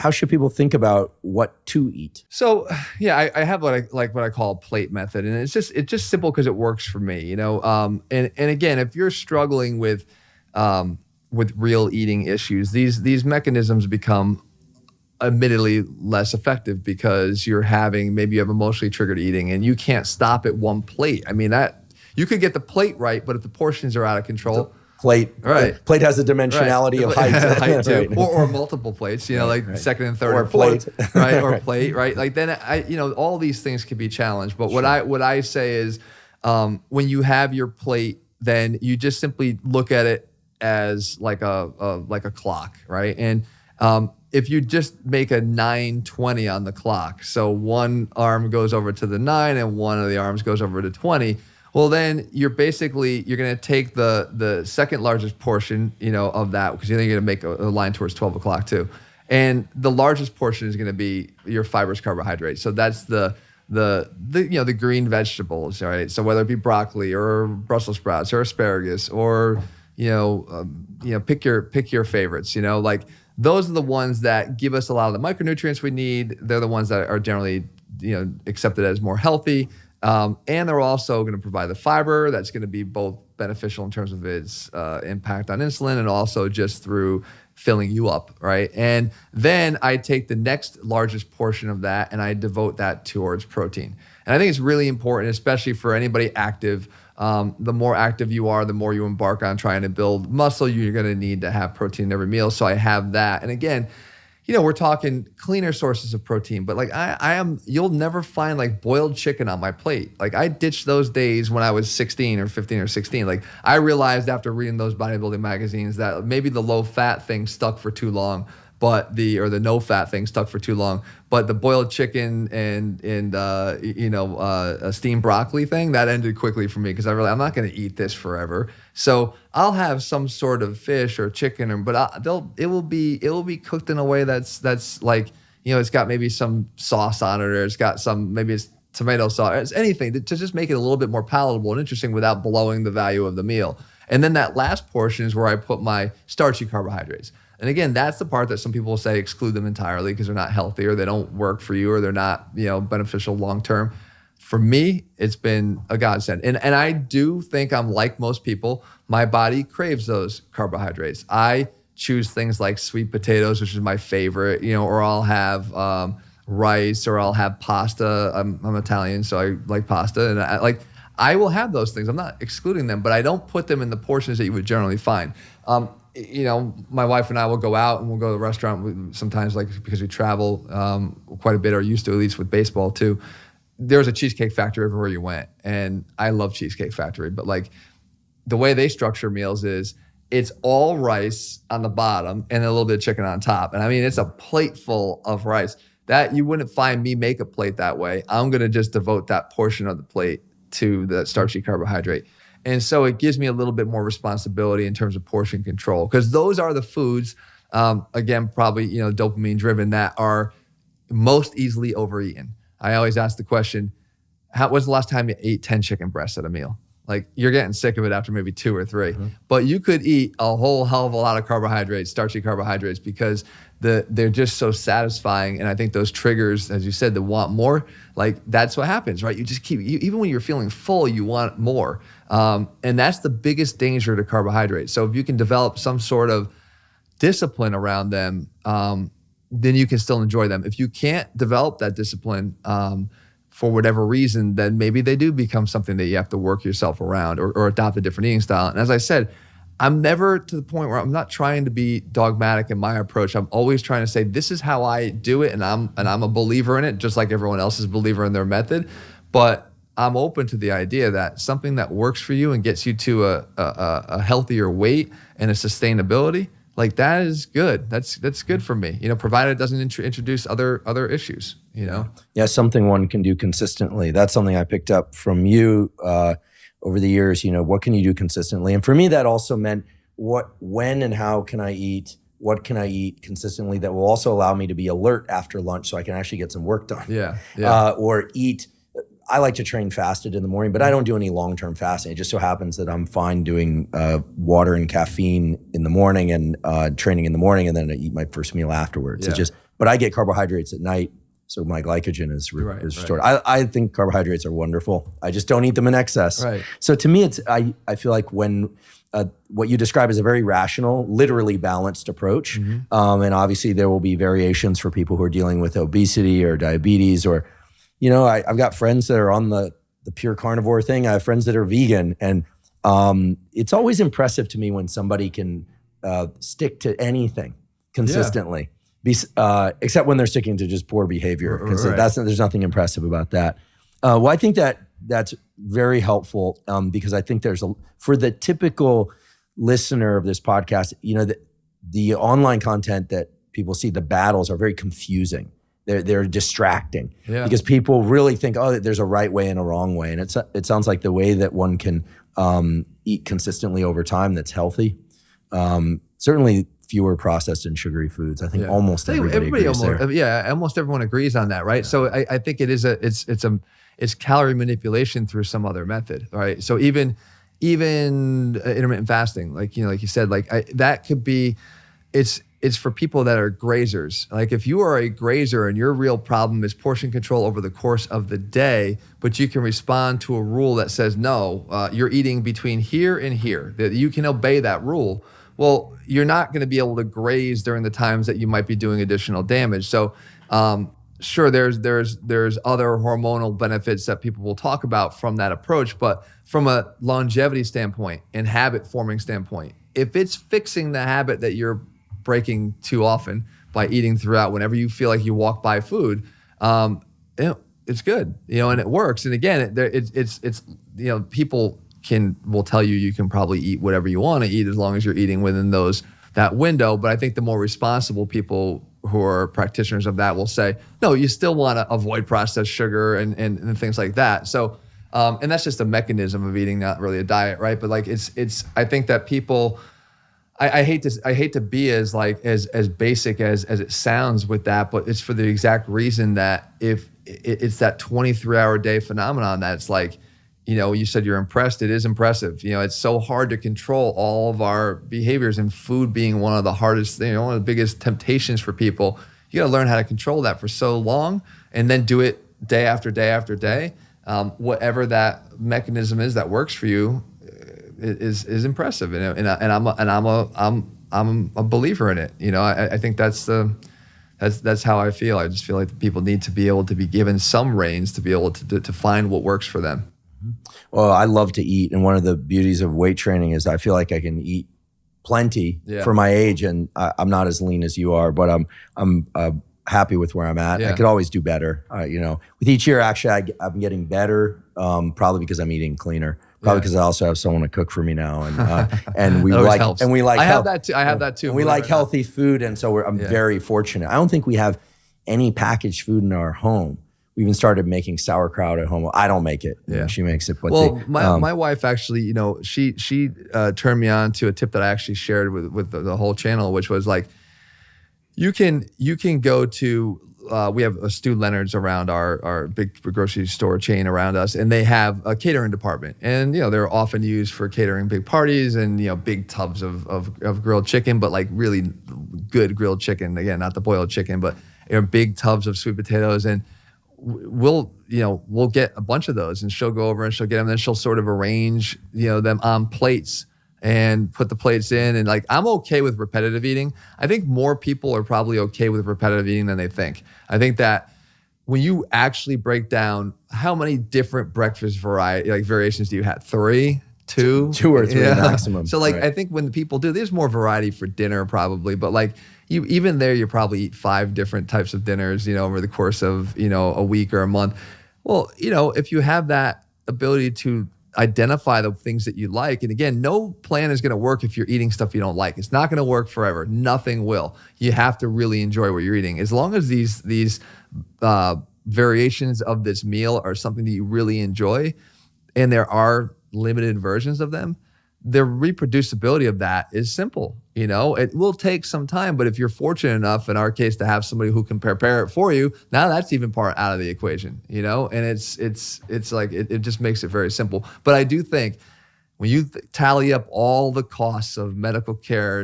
how should people think about what to eat? So yeah, I have what I call a plate method, and it's just simple because it works for me, you know. And again, if you're struggling with real eating issues, these mechanisms become admittedly less effective because maybe you have emotionally triggered eating and you can't stop at one plate. I mean, that you could get the plate right, but if the portions are out of control. Plate, right? Plate has a dimensionality of height, height too, right. or multiple plates. You know, like second and third, or and fourth, plate, right? Or plate, right? Like then all these things can be challenged. But what I say is, when you have your plate, then you just simply look at it as like a clock, right? And if you just make a 9:20 on the clock, so one arm goes over to the 9 and one of the arms goes over to 20. Well, then you're going to take the second largest portion, of that, because then you're going to make a line towards 12 o'clock too. And the largest portion is going to be your fibrous carbohydrate. So that's the green vegetables, right? So whether it be broccoli or Brussels sprouts or asparagus or, pick your favorites, like those are the ones that give us a lot of the micronutrients we need. They're the ones that are generally, accepted as more healthy. And they're also going to provide the fiber that's going to be both beneficial in terms of its impact on insulin and also just through filling you up, right? And then I take the next largest portion of that and I devote that towards protein. And I think it's really important, especially for anybody active. The more active you are, the more you embark on trying to build muscle, you're going to need to have protein in every meal. So I have that. And again, we're talking cleaner sources of protein, but like you'll never find like boiled chicken on my plate. Like I ditched those days when I was 16 or 15 or 16. Like I realized after reading those bodybuilding magazines that maybe the low fat thing stuck for too long, but the no fat thing stuck for too long. But the boiled chicken and a steamed broccoli thing, that ended quickly for me because I'm not going to eat this forever. So I'll have some sort of fish or chicken, but it will be cooked in a way that's like, it's got maybe some sauce on it, or it's got maybe it's tomato sauce, it's anything to just make it a little bit more palatable and interesting without blowing the value of the meal. And then that last portion is where I put my starchy carbohydrates. And again, that's the part that some people will say exclude them entirely because they're not healthy or they don't work for you or they're not, beneficial long-term. For me, it's been a godsend. And I do think I'm like most people. My body craves those carbohydrates. I choose things like sweet potatoes, which is my favorite, or I'll have rice or I'll have pasta. I'm Italian, so I like pasta. And I will have those things. I'm not excluding them, but I don't put them in the portions that you would generally find. My wife and I will go out and we'll go to the restaurant sometimes, like because we travel quite a bit, or used to, at least with baseball too. There's a Cheesecake Factory everywhere you went, and I love Cheesecake Factory, but like the way they structure meals is it's all rice on the bottom and a little bit of chicken on top. And I mean, it's a plate full of rice. That you wouldn't find me make a plate that way. I'm going to just devote that portion of the plate to the starchy carbohydrate. And so it gives me a little bit more responsibility in terms of portion control, because those are the foods, again, probably, dopamine driven, that are most easily overeaten. I always ask the question, when's the last time you ate 10 chicken breasts at a meal? Like you're getting sick of it after maybe 2 or 3, but you could eat a whole hell of a lot of carbohydrates, starchy carbohydrates, because they're just so satisfying. And I think those triggers, as you said, the want more, like that's what happens, right? You just even when you're feeling full, you want more. And that's the biggest danger to carbohydrates. So if you can develop some sort of discipline around them, then you can still enjoy them. If you can't develop that discipline, for whatever reason, then maybe they do become something that you have to work yourself around or adopt a different eating style. And as I said, I'm never to the point where I'm not trying to be dogmatic in my approach. I'm always trying to say, this is how I do it, and I'm a believer in it, just like everyone else is a believer in their method. But I'm open to the idea that something that works for you and gets you to a healthier weight and a sustainability, like that is good. That's good for me, provided it doesn't introduce other issues, Yeah, something one can do consistently. That's something I picked up from you over the years. What can you do consistently? And for me, that also meant when and how can I eat? What can I eat consistently that will also allow me to be alert after lunch so I can actually get some work done? Yeah. Or eat. I like to train fasted in the morning, but I don't do any long-term fasting. It just so happens that I'm fine doing water and caffeine in the morning and training in the morning, and then I eat my first meal afterwards. Yeah. It's just but I get carbohydrates at night. So my glycogen is restored. I think carbohydrates are wonderful. I just don't eat them in excess. Right. So to me, I feel like when what you describe is a very rational, literally balanced approach. And obviously there will be variations for people who are dealing with obesity or diabetes, or, I've got friends that are on the pure carnivore thing. I have friends that are vegan, and it's always impressive to me when somebody can stick to anything consistently. Except when they're sticking to just poor behavior, because there's nothing impressive about that. Well, I think that's very helpful because I think for the typical listener of this podcast, the online content that people see, the battles are very confusing. They're distracting because people really think, oh, there's a right way and a wrong way, and it sounds like the way that one can eat consistently over time that's healthy. Certainly fewer processed and sugary foods. I think almost everybody agrees there. Yeah, almost everyone agrees on that, right? Yeah. So I think it is it's calorie manipulation through some other method, right? So even intermittent fasting, like you said, that could be, it's for people that are grazers. Like if you are a grazer and your real problem is portion control over the course of the day, but you can respond to a rule that says, no, you're eating between here and here, that you can obey that rule. Well, you're not going to be able to graze during the times that you might be doing additional damage. So, sure, there's other hormonal benefits that people will talk about from that approach, but from a longevity standpoint and habit forming standpoint, if it's fixing the habit that you're breaking too often by eating throughout whenever you feel like you walk by food, it's good, and it works. And again, it's people will tell you can probably eat whatever you want to eat as long as you're eating within that window. But I think the more responsible people who are practitioners of that will say, no, you still want to avoid processed sugar and things like that. So, and that's just a mechanism of eating, not really a diet, right? But I think that people, I hate to be as basic as it sounds with that, but it's for the exact reason that if it's that 23-hour day phenomenon that it's like, you said you're impressed. It is impressive. It's so hard to control all of our behaviors, and food being one of the hardest things, one of the biggest temptations for people. You got to learn how to control that for so long, and then do it day after day after day. Whatever that mechanism is that works for you is impressive, and I'm a believer in it. I think that's how I feel. I just feel like people need to be able to be given some reins to be able to find what works for them. Well, I love to eat, and one of the beauties of weight training is I feel like I can eat plenty for my age, and I'm not as lean as you are, but I'm happy with where I'm at. I could always do better. With each year, actually, I'm getting better, probably because I'm eating cleaner. Probably because I also have someone to cook for me now, and we like helps. And we like. I have that too. And we like healthy food, and so I'm very fortunate. I don't think we have any packaged food in our home. We even started making sauerkraut at home. I don't make it. She makes it. But my wife actually, she turned me on to a tip that I actually shared with the whole channel, which was like, you can go to, we have a Stu Leonard's around our big grocery store chain around us, and they have a catering department. And, they're often used for catering big parties and, big tubs of grilled chicken, but like really good grilled chicken. Again, not the boiled chicken, but big tubs of sweet potatoes. And we'll get a bunch of those, and she'll go over and she'll get them. And then she'll sort of arrange, them on plates and put the plates in. And I'm okay with repetitive eating. I think more people are probably okay with repetitive eating than they think. I think that when you actually break down how many different breakfast variations do you have? 3, 2? 2 or 3 maximum. So I think when people do, there's more variety for dinner probably, but even there, you probably eat 5 different types of dinners, over the course of, a week or a month. Well, if you have that ability to identify the things that you like, and again, no plan is going to work if you're eating stuff you don't like. It's not going to work forever. Nothing will. You have to really enjoy what you're eating. As long as these variations of this meal are something that you really enjoy, and there are limited versions of them, the reproducibility of that is simple. It will take some time, but if you're fortunate enough, in our case, to have somebody who can prepare it for you, now that's even part out of the equation, and it's like, it just makes it very simple. But I do think when you tally up all the costs of medical care